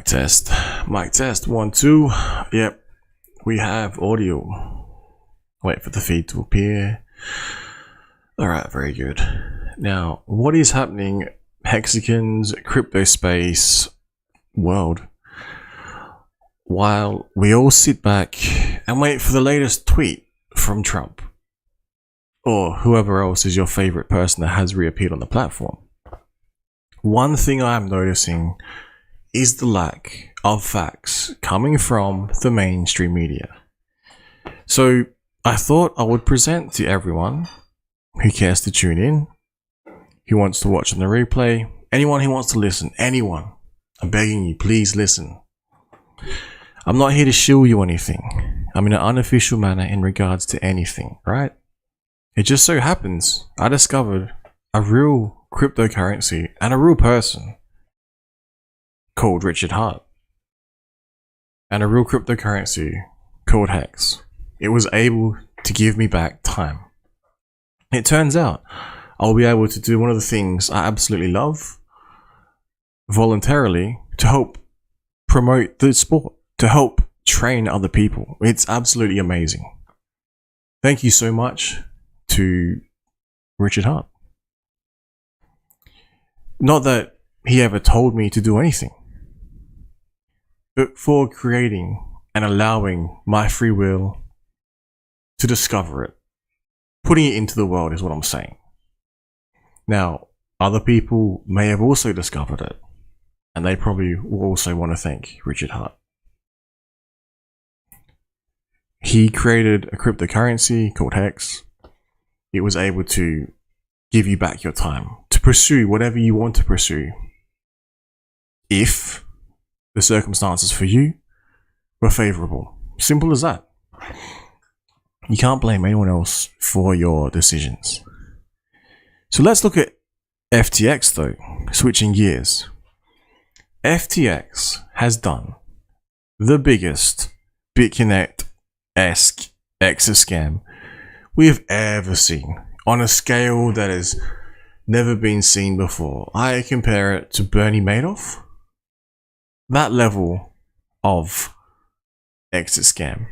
test. Mic test. 1, 2. Yep. We have audio. Wait for the feed to appear. Alright, very good. Now, what is happening, Hexicans, crypto space, world? While we all sit back and wait for the latest tweet from Trump, or whoever else is your favorite person that has reappeared on the platform, one thing I'm noticing is the lack of facts coming from the mainstream media. So I thought I would present to everyone who cares to tune in, who wants to watch on the replay, anyone who wants to listen, anyone. I'm begging you, please listen. I'm not here to shill you anything. I'm in an unofficial manner in regards to anything, right? It just so happens I discovered a real cryptocurrency and a real person called Richard Hart, and a real cryptocurrency called Hex. It was able to give me back time. It turns out I'll be able to do one of the things I absolutely love voluntarily to help promote the sport, to help train other people. It's absolutely amazing. Thank you so much to Richard Hart. Not that he ever told me to do anything, but for creating and allowing my free will to discover it. Putting it into the world is what I'm saying. Now, other people may have also discovered it, and they probably will also want to thank Richard Hart. He created a cryptocurrency called Hex. It was able to give you back your time to pursue whatever you want to pursue, if the circumstances for you were favorable. Simple as that. You can't blame anyone else for your decisions. So let's look at FTX though, switching gears. FTX has done the biggest BitConnect-esque exit scam we have ever seen, on a scale that has never been seen before. I compare it to Bernie Madoff. That level of exit scam.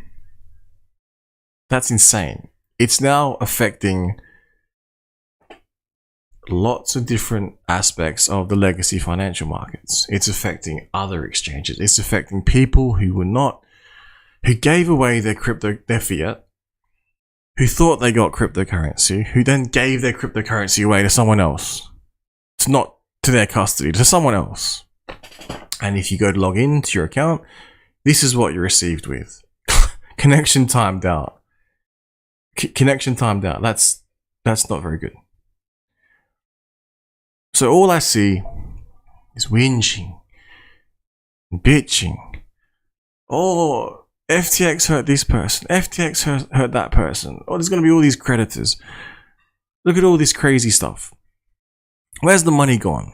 That's insane. It's now affecting lots of different aspects of the legacy financial markets. It's affecting other exchanges. It's affecting people who gave away their fiat, who thought they got cryptocurrency, who then gave their cryptocurrency away to someone else. It's not to their custody, to someone else. And if you go to log into your account, this is what you're received with. Connection timed out. Connection timed out. That's not very good. So all I see is whinging, bitching. Oh, FTX hurt this person. FTX hurt that person. Oh, there's going to be all these creditors. Look at all this crazy stuff. Where's the money gone?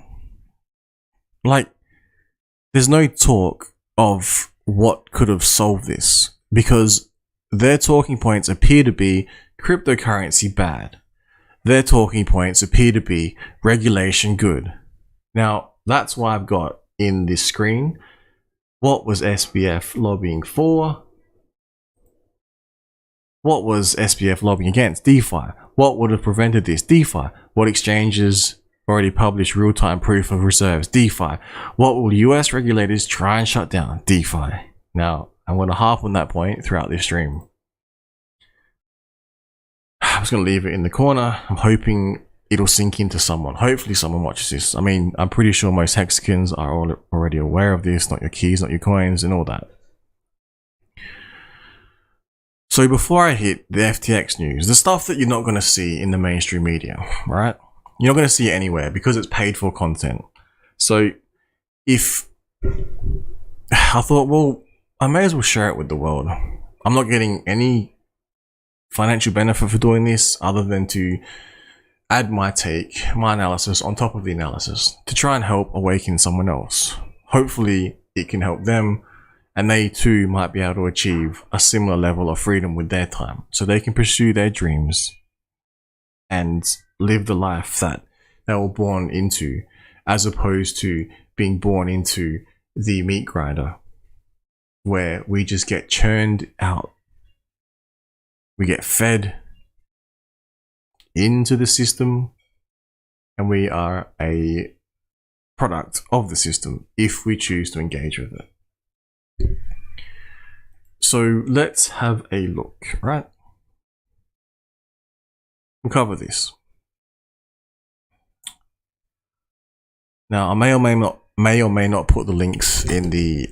Like, there's no talk of what could have solved this, because their talking points appear to be cryptocurrency bad. Their talking points appear to be regulation good. Now, that's why I've got in this screen, what was SBF lobbying for? What was SBF lobbying against? DeFi. What would have prevented this? DeFi. What exchanges already published real-time proof of reserves? DeFi. What will US regulators try and shut down? DeFi. Now, I'm going to harp on that point throughout this stream. I'm just going to leave it in the corner. I'm hoping it'll sink into someone. Hopefully someone watches this. I mean, I'm pretty sure most Hexicans are already aware of this. Not your keys, not your coins, and all that. So before I hit the FTX news, the stuff that you're not going to see in the mainstream media, right? You're not going to see it anywhere because it's paid for content. So if I thought, well, I may as well share it with the world. I'm not getting any financial benefit for doing this other than to add my take, my analysis on top of the analysis to try and help awaken someone else. Hopefully it can help them, and they too might be able to achieve a similar level of freedom with their time, so they can pursue their dreams and live the life that they were born into, as opposed to being born into the meat grinder, where we just get churned out. We get fed into the system, and we are a product of the system if we choose to engage with it. So let's have a look, right? We'll cover this. Now, I may or may not put the links in the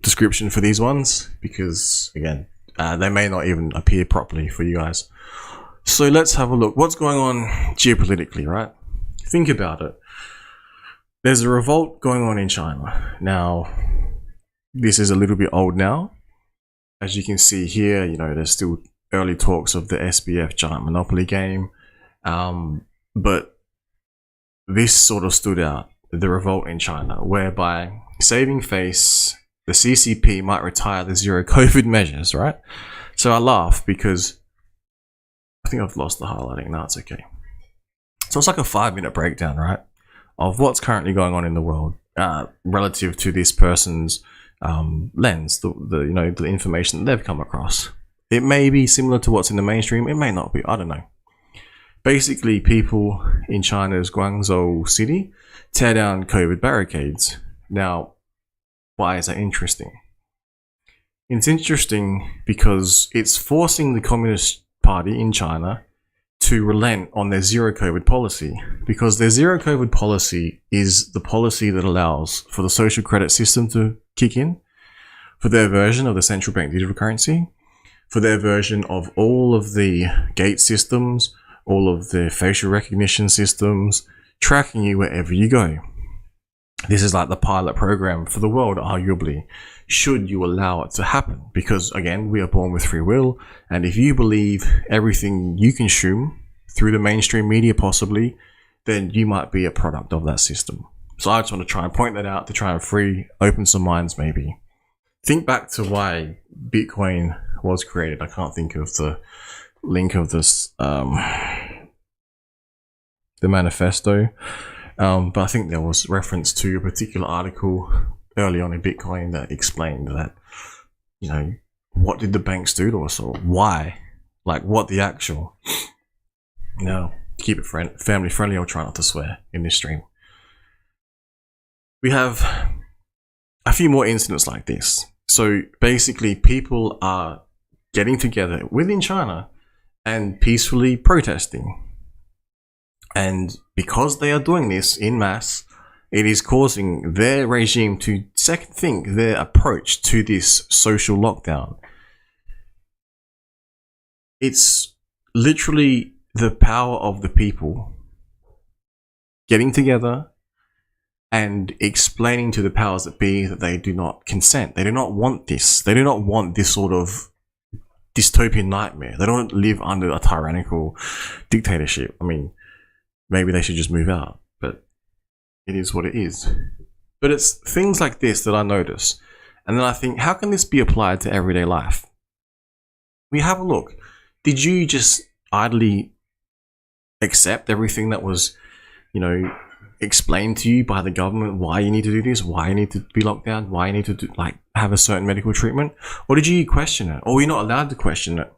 description for these ones, because again, they may not even appear properly for you guys. So let's have a look. What's going on geopolitically, right? Think about it. There's a revolt going on in China. Now, this is a little bit old now. As you can see here, you know, there's still early talks of the SBF giant monopoly game. But this sort of stood out, the revolt in China, whereby saving face, the CCP might retire the zero COVID measures, right? So I laugh because I think I've lost the highlighting. No, it's okay. So it's like a 5-minute breakdown, right, of what's currently going on in the world relative to this person's lens, the information that they've come across. It may be similar to what's in the mainstream. It may not be. I don't know. Basically, people in China's Guangzhou city tear down COVID barricades. Now, why is that interesting? It's interesting because it's forcing the Communist Party in China to relent on their zero COVID policy, because their zero COVID policy is the policy that allows for the social credit system to kick in, for their version of the central bank digital currency, for their version of all of the gate systems, all of the facial recognition systems, tracking you wherever you go. This is like the pilot program for the world, arguably, should you allow it to happen. Because again, we are born with free will, and if you believe everything you consume through the mainstream media possibly, then you might be a product of that system. So I just want to try and point that out to try and open some minds maybe. Think back to why Bitcoin was created. I can't think of the link of this, the manifesto, but I think there was reference to a particular article early on in Bitcoin that explained that, you know, what did the banks do to us, or why, like what the actual. Now, keep it family friendly. I'll try not to swear in this stream. We have a few more incidents like this. So basically, people are getting together within China and peacefully protesting. And because they are doing this in mass, it is causing their regime to second think their approach to this social lockdown. It's literally the power of the people getting together and explaining to the powers that be that they do not consent. They do not want this. They do not want this sort of dystopian nightmare. They don't live under a tyrannical dictatorship. I mean, maybe they should just move out, but it is what it is. But it's things like this that I notice, and then I think, how can this be applied to everyday life? We have a look. Did you just idly accept everything that was, you know, explained to you by the government, why you need to do this, why you need to be locked down, why you need to do, like, have a certain medical treatment? Or did you question it? Or you're not allowed to question it?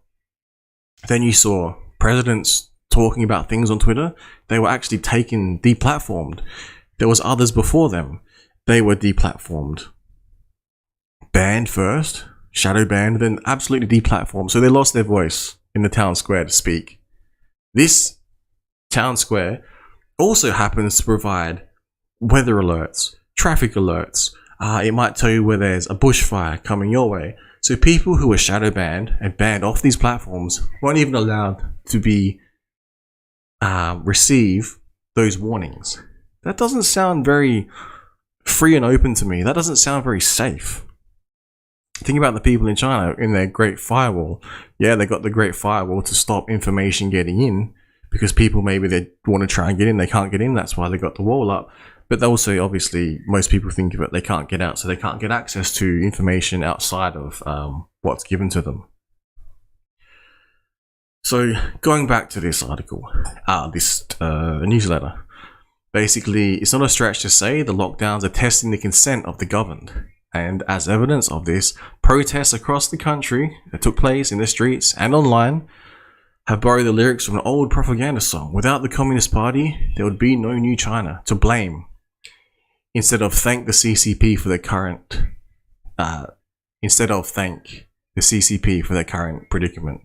Then you saw presidents talking about things on Twitter. They were actually deplatformed. There was others before them. They were deplatformed. Banned first, shadow banned, then absolutely deplatformed. So they lost their voice in the town square to speak. This town square also happens to provide weather alerts, traffic alerts. It might tell you where there's a bushfire coming your way. So people who were shadow banned and banned off these platforms weren't even allowed to be receive those warnings. That doesn't sound very free and open to me. That doesn't sound very safe. Think about the people in China in their Great Firewall. Yeah, they got the Great Firewall to stop information getting in, because people, maybe they want to try and get in, they can't get in, that's why they got the wall up. But also, obviously, most people think of it, they can't get out, so they can't get access to information outside of what's given to them. So, going back to this article, this newsletter, Basically, it's not a stretch to say the lockdowns are testing the consent of the governed. And as evidence of this, protests across the country that took place in the streets and online have borrowed the lyrics from an old propaganda song. Without the Communist Party, there would be no new China to blame. Instead of thank the CCP for their current predicament.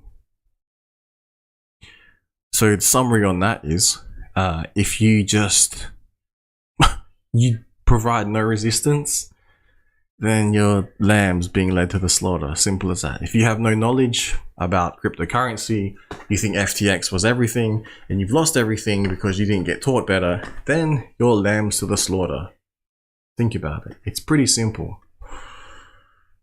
So the summary on that is, if you just you provide no resistance, then your lamb's being led to the slaughter. Simple as that. If you have no knowledge about cryptocurrency, you think FTX was everything, and you've lost everything because you didn't get taught better, then your lamb's to the slaughter. Think about it. It's pretty simple.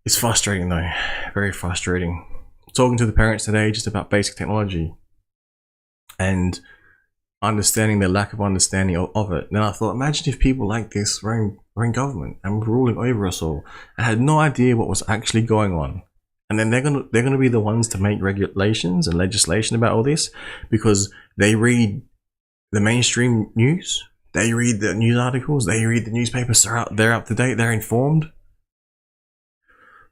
It's frustrating though. Very frustrating. Talking to the parents today just about basic technology and understanding their lack of understanding of it. Then I thought, imagine if people like this were in government and were ruling over us all and had no idea what was actually going on. And then they're gonna be the ones to make regulations and legislation about all this because they read the mainstream news, they read the news articles, they read the newspapers. They're up to date, they're informed.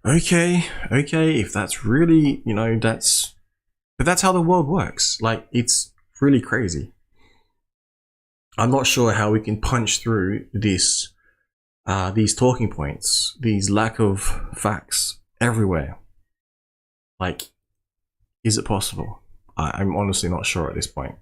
Okay, if that's really, but that's how the world works. Like, it's really crazy. I'm not sure how we can punch through this, these talking points, these lack of facts everywhere. Like, is it possible? I'm honestly not sure at this point,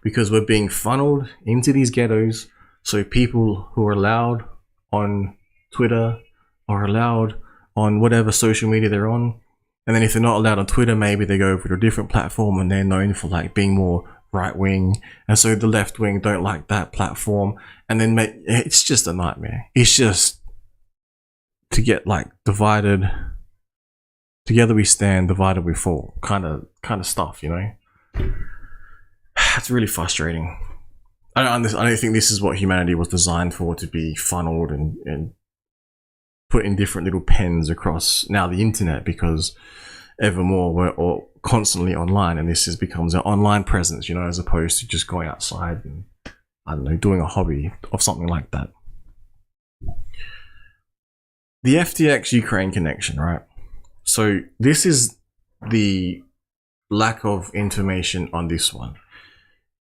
because we're being funneled into these ghettos. So people who are allowed on Twitter are allowed on whatever social media they're on, and then if they're not allowed on Twitter, maybe they go over to a different platform and they're known for like being more right wing, and so the left wing don't like that platform, and then it's just a nightmare. It's just to get like divided. Together we stand, divided we fall, kind of stuff, It's really frustrating. I don't think this is what humanity was designed for, to be funneled and put in different little pens across now the internet, because evermore we're all constantly online, and this becomes an online presence, as opposed to just going outside and, I don't know, doing a hobby of something like that. The FTX Ukraine connection, right? So this is the lack of information on this one.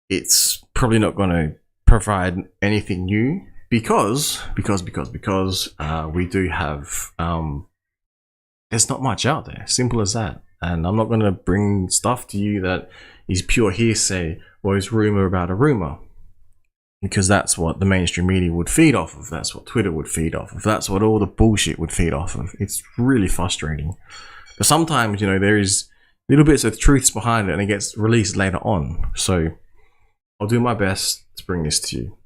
It's probably not going to provide anything new because we do have, there's not much out there. Simple as that. And I'm not going to bring stuff to you that is pure hearsay or is rumor about a rumor, because that's what the mainstream media would feed off of. That's what Twitter would feed off of. That's what all the bullshit would feed off of. It's really frustrating. But sometimes, there is little bits of truths behind it and it gets released later on. So I'll do my best to bring this to you.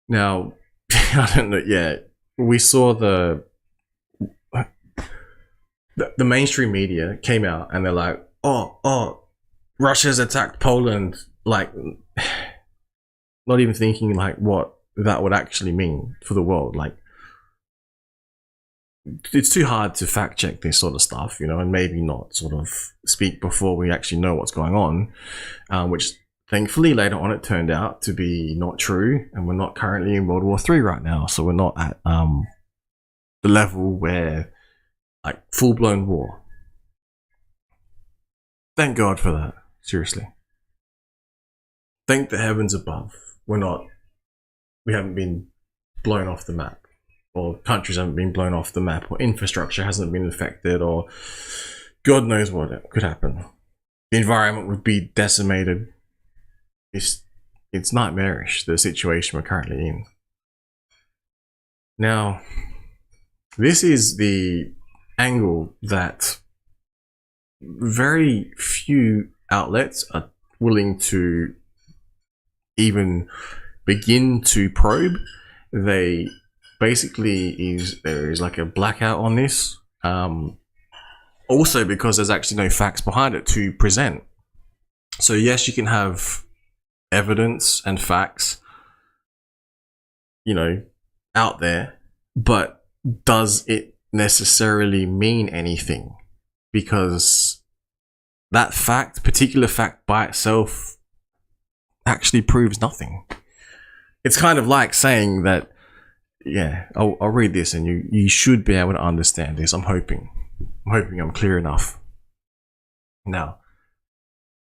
Now, I don't know, we saw the mainstream media came out and they're like, oh, Russia's attacked Poland, like, not even thinking like what that would actually mean for the world. Like, it's too hard to fact check this sort of stuff, and maybe not sort of speak before we actually know what's going on, which thankfully later on it turned out to be not true, and we're not currently in World War III right now, so we're not at the level where like full-blown war. Thank God for that, seriously. Thank the heavens above. We haven't been blown off the map, or countries haven't been blown off the map, or infrastructure hasn't been affected, or God knows what could happen. The environment would be decimated. It's nightmarish, the situation we're currently in. Now, this is the angle that very few outlets are willing to even begin to probe. They basically there is like a blackout on this. Also because there's actually no facts behind it to present. So yes, you can have evidence and facts, out there, but does it necessarily mean anything? Because that particular fact by itself actually proves nothing. It's kind of like saying that, yeah, I'll read this and you should be able to understand this. I'm hoping I'm clear enough. Now,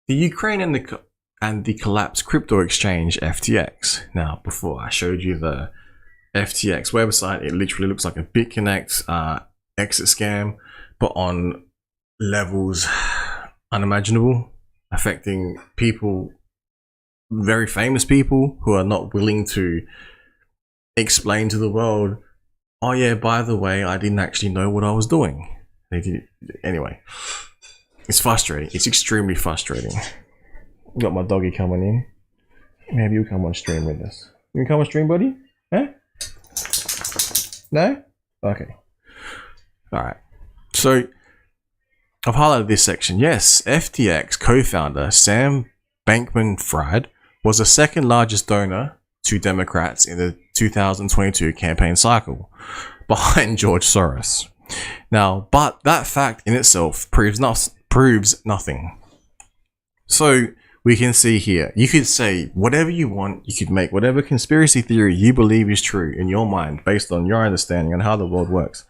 the Ukraine and the collapsed crypto exchange FTX. Now, before I showed you the FTX website, it literally looks like a BitConnect exit scam, but on levels unimaginable, affecting people, very famous people who are not willing to explain to the world, oh yeah, by the way, I didn't actually know what I was doing. They did anyway. It's frustrating. It's extremely frustrating. Got my doggy coming in. Maybe you come on stream with us. You can come on stream, buddy? Huh? No? Okay. Alright. So, I've highlighted this section. Yes, FTX co-founder Sam Bankman-Fried was the second largest donor to Democrats in the 2022 campaign cycle, behind George Soros. Now, but that fact in itself proves nothing. So, we can see here, you could say whatever you want, you could make whatever conspiracy theory you believe is true in your mind based on your understanding on how the world works.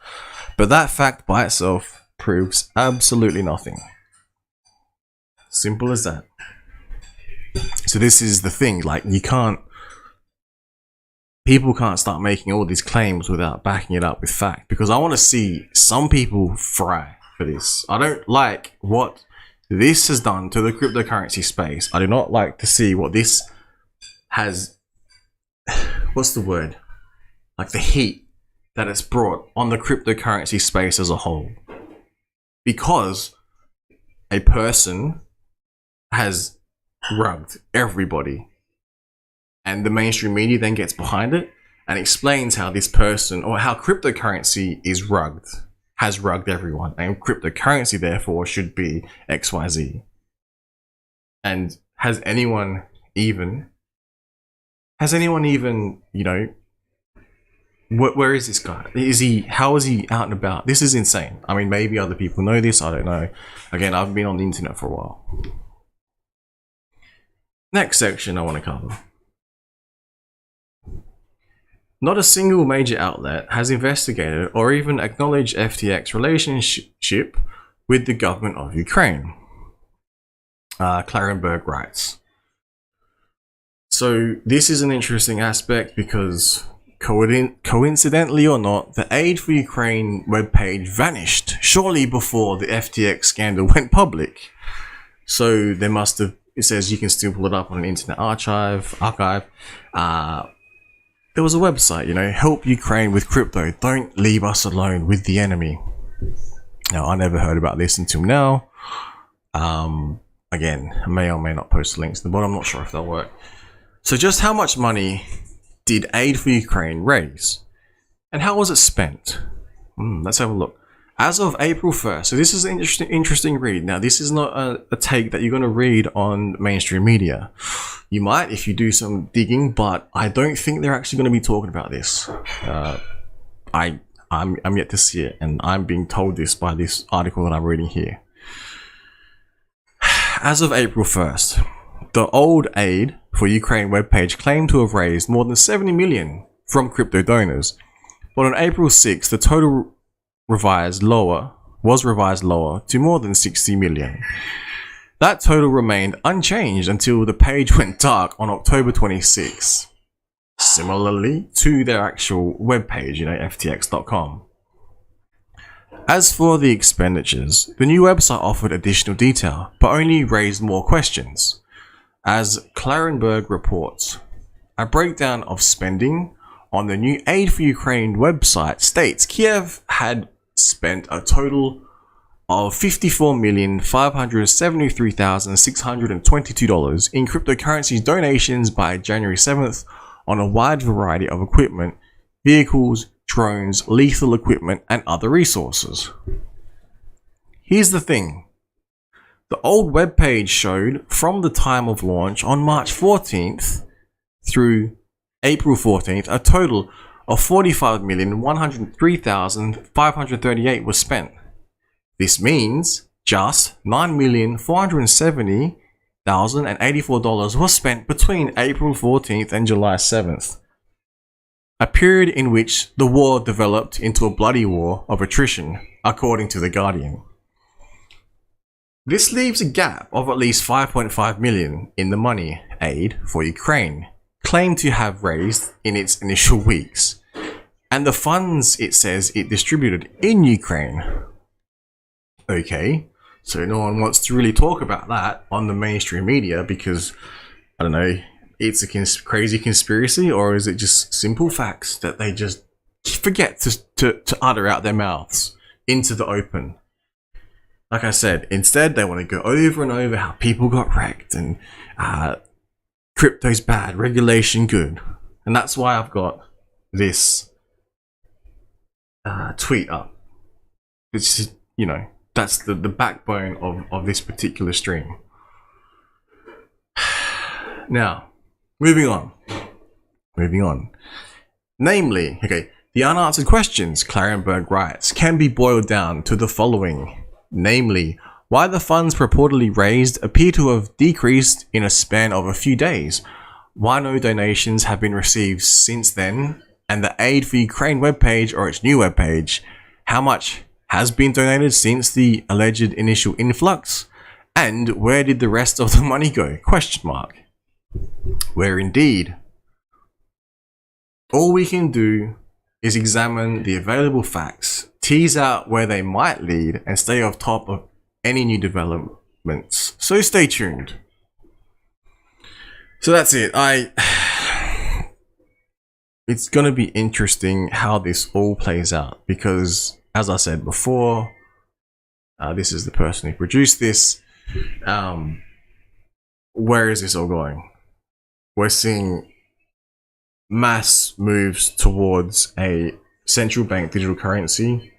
But that fact by itself proves absolutely nothing. Simple as that. So this is the thing, like people can't start making all these claims without backing it up with fact, because I want to see some people fry for this. I don't like what this has done to the cryptocurrency space. I do not like to see what this has, what's the word? Like the heat that it's brought on the cryptocurrency space as a whole. Because a person has rugged everybody. And the mainstream media then gets behind it and explains how this person, or how cryptocurrency is rugged. Has rugged everyone, and cryptocurrency therefore should be XYZ. And has anyone even, you know, where is this guy? How is he out and about? This is insane. I mean, maybe other people know this, I don't know. Again, I've been on the internet for a while. Next section I want to cover. Not a single major outlet has investigated or even acknowledged FTX relationship with the government of Ukraine. Clarenberg writes. So this is an interesting aspect because coincidentally or not, the Aid for Ukraine webpage vanished shortly before the FTX scandal went public. So there must have, it says you can still pull it up on an internet archive. There was a website, you know, help Ukraine with crypto. Don't leave us alone with the enemy. Now, I never heard about this until now. Again, I may or may not post the links at the bottom. I'm not sure if they'll work. So just how much money did Aid for Ukraine raise? And how was it spent? Let's have a look. As of April 1st, so this is an interesting read. Now, this is not a take that you're going to read on mainstream media. You might if you do some digging, but I don't think they're actually going to be talking about this. I'm yet to see it, and I'm being told this by this article that I'm reading here. As of April 1st, the old Aid for Ukraine webpage claimed to have raised more than 70 million from crypto donors, but on April 6th, the total was revised lower to more than 60 million. That total remained unchanged until the page went dark on October 26. Similarly to their actual webpage, you know, ftx.com. As for the expenditures, the new website offered additional detail, but only raised more questions. As Clarenberg reports, a breakdown of spending on the new Aid for Ukraine website states Kiev had spent a total of $54,573,622 in cryptocurrency donations by January 7th on a wide variety of equipment, vehicles, drones, lethal equipment, and other resources. Here's the thing. The old webpage showed from the time of launch on March 14th through April 14th, a total of $45,103,538 was spent. This means just $9,470,000 $1,084 was spent between April 14th and July 7th, a period in which the war developed into a bloody war of attrition, according to The Guardian. This leaves a gap of at least 5.5 million in the money aid for Ukraine, claimed to have raised in its initial weeks, and the funds it says it distributed in Ukraine. Okay, so no one wants to really talk about that on the mainstream media because, I don't know, it's a crazy conspiracy, or is it just simple facts that they just forget to utter out their mouths into the open? Like I said, instead they want to go over and over how people got wrecked and crypto's bad, regulation good. And that's why I've got this tweet up. It's, you know, that's the backbone of this particular stream. Now, moving on. Namely, okay, the unanswered questions, Clarenberg writes, can be boiled down to the following. Namely, why the funds purportedly raised appear to have decreased in a span of a few days, why no donations have been received since then, and the Aid for Ukraine webpage or its new webpage, how much has been donated since the alleged initial influx, and where did the rest of the money go? Question mark. Where indeed, all we can do is examine the available facts, tease out where they might lead, and stay off top of any new developments. So stay tuned. So that's it. It's gonna be interesting how this all plays out because, as I said before, this is the person who produced this. Where is this all going? We're seeing mass moves towards a central bank digital currency.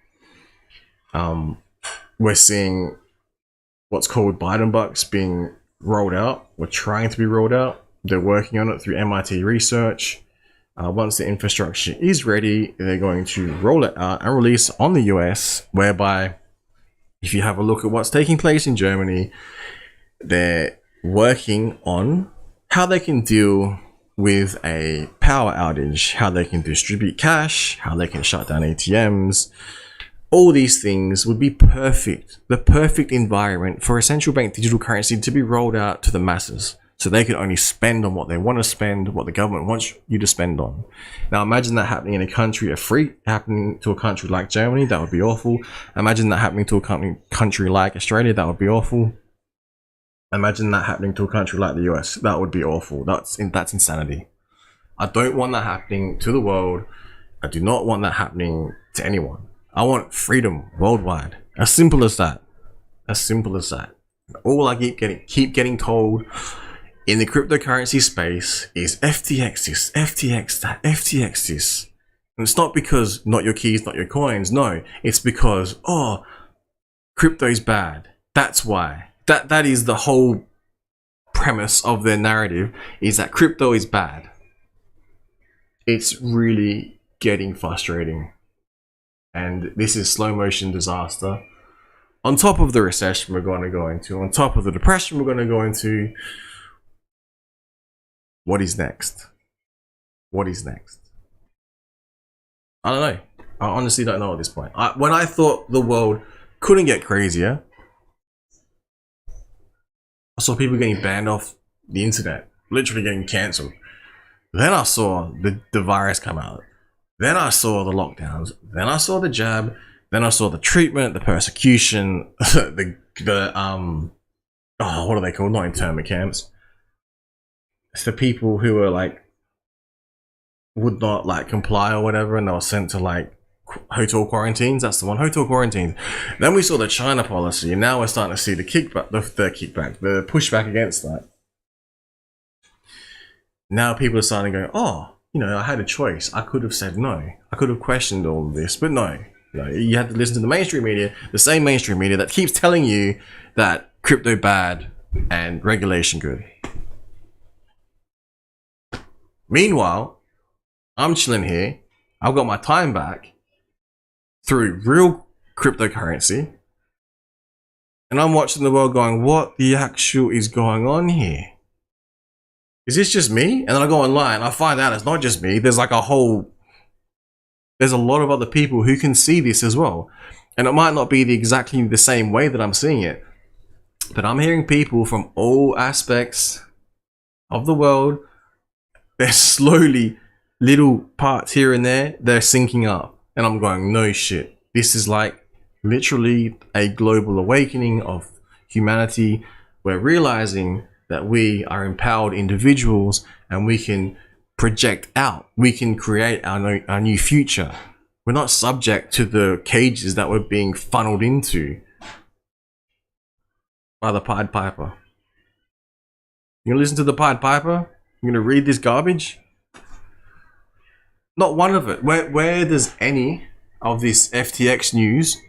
We're seeing what's called Biden bucks being rolled out. We're trying to be rolled out. They're working on it through MIT research. Once the infrastructure is ready, they're going to roll it out and release on the US, whereby if you have a look at what's taking place in Germany, they're working on how they can deal with a power outage, how they can distribute cash, how they can shut down ATMs. All these things would be perfect, the perfect environment for a central bank digital currency to be rolled out to the masses. So they can only spend on what they want to spend, what the government wants you to spend on. Now imagine that happening in a country, happening to a country like Germany, that would be awful. Imagine that happening to a country like Australia, that would be awful. Imagine that happening to a country like the US, that would be awful. That's insanity. I don't want that happening to the world. I do not want that happening to anyone. I want freedom worldwide. As simple as that. As simple as that. All I keep getting told in the cryptocurrency space is FTX this, FTX that, FTX this. And it's not because not your keys, not your coins. No, it's because, oh, crypto's bad. That's why. That is the whole premise of their narrative, is that crypto is bad. It's really getting frustrating. And this is slow motion disaster. On top of the recession we're going to go into, on top of the depression we're going to go into, what is next? What is next? I don't know. I honestly don't know at this point. When I thought the world couldn't get crazier, I saw people getting banned off the internet, literally getting cancelled. Then I saw the virus come out. Then I saw the lockdowns. Then I saw the jab. Then I saw the treatment, the persecution, what are they called? Not internment camps. It's the people who were like, would not like comply or whatever, and they were sent to like hotel quarantines. That's the one, hotel quarantines. Then we saw the China policy, and now we're starting to see the pushback against that. Now people are starting to go, oh, you know, I had a choice. I could have said no. I could have questioned all of this, but no. You had to listen to the mainstream media, the same mainstream media that keeps telling you that crypto bad and regulation good. Meanwhile, I'm chilling here. I've got my time back through real cryptocurrency. And I'm watching the world going, what the actual is going on here? Is this just me? And then I go online and I find out it's not just me. There's like there's a lot of other people who can see this as well. And it might not be exactly the same way that I'm seeing it, but I'm hearing people from all aspects of the world. They're slowly, little parts here and there, they're syncing up. And I'm going, no shit. This is like literally a global awakening of humanity. We're realizing that we are empowered individuals and we can project out. We can create our new future. We're not subject to the cages that we're being funneled into by the Pied Piper. You gonna listen to the Pied Piper? You gonna read this garbage? Not one of it. Where does any of this FTX news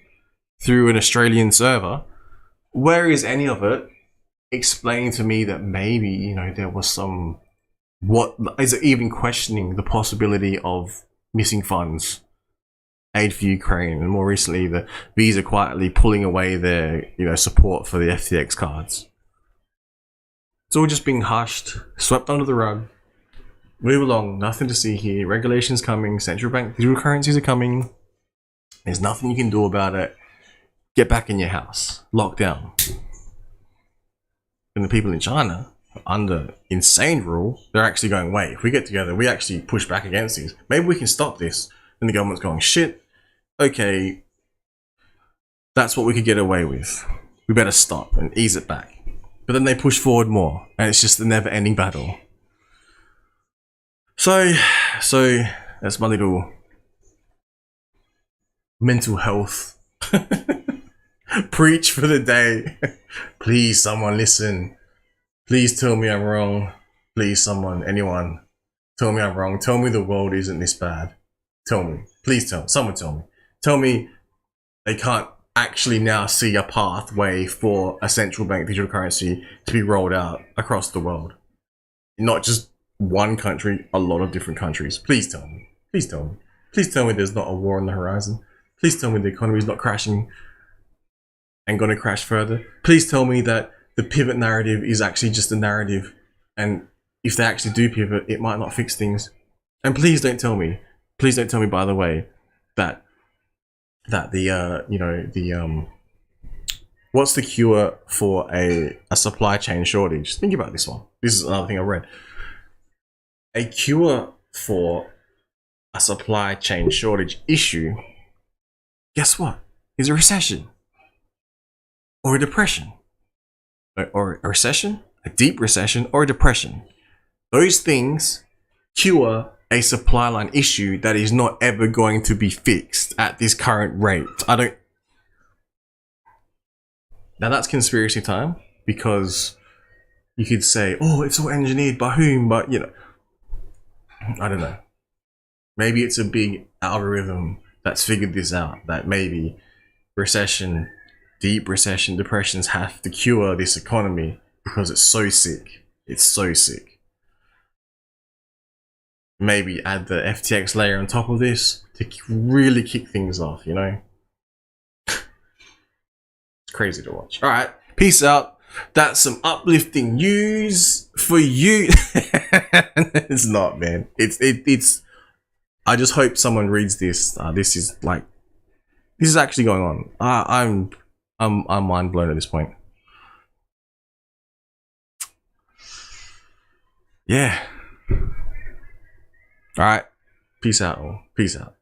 through an Australian server, where is any of it explaining to me that maybe, you know, there was some, what is it even questioning the possibility of missing funds, aid for Ukraine, and more recently the Visa quietly pulling away their, you know, support for the FTX cards. It's all just being hushed, swept under the rug. Move along, nothing to see here. Regulations coming, central bank digital currencies are coming. There's nothing you can do about it. Get back in your house, lock down. And the people in China, under insane rule, they're actually going, wait, if we get together, we actually push back against these. Maybe we can stop this. And the government's going, shit, okay, that's what we could get away with. We better stop and ease it back. But then they push forward more, and it's just a never-ending battle. So that's my little mental health preach for the day. Please, someone listen. Please tell me I'm wrong. Please, someone, anyone, tell me I'm wrong. Tell me the world isn't this bad. Tell me. Please tell me. Someone tell me. Tell me they can't actually now see a pathway for a central bank digital currency to be rolled out across the world. Not just one country, a lot of different countries. Please tell me. Please tell me. Please tell me there's not a war on the horizon. Please tell me the economy is not crashing and going to crash further. Please tell me that the pivot narrative is actually just a narrative, and if they actually do pivot, it might not fix things. And please don't tell me, by the way, that the what's the cure for a supply chain shortage? Think about this one. This is another thing I read. A cure for a supply chain shortage issue, guess what? Is a recession. Or a depression. Or a recession, a deep recession, or a depression. Those things cure a supply line issue that is not ever going to be fixed at this current rate. Now that's conspiracy time, because you could say, oh, it's all engineered by whom? But, you know, I don't know. Maybe it's a big algorithm that's figured this out, that maybe recession, deep recession, depressions have to cure this economy because it's so sick. It's so sick. Maybe add the FTX layer on top of this to really kick things off, you know? It's crazy to watch. All right, peace out. That's some uplifting news for you. It's not, man. It's. I just hope someone reads this. This is actually going on. I'm mind blown at this point. Yeah. All right. Peace out. All. Peace out.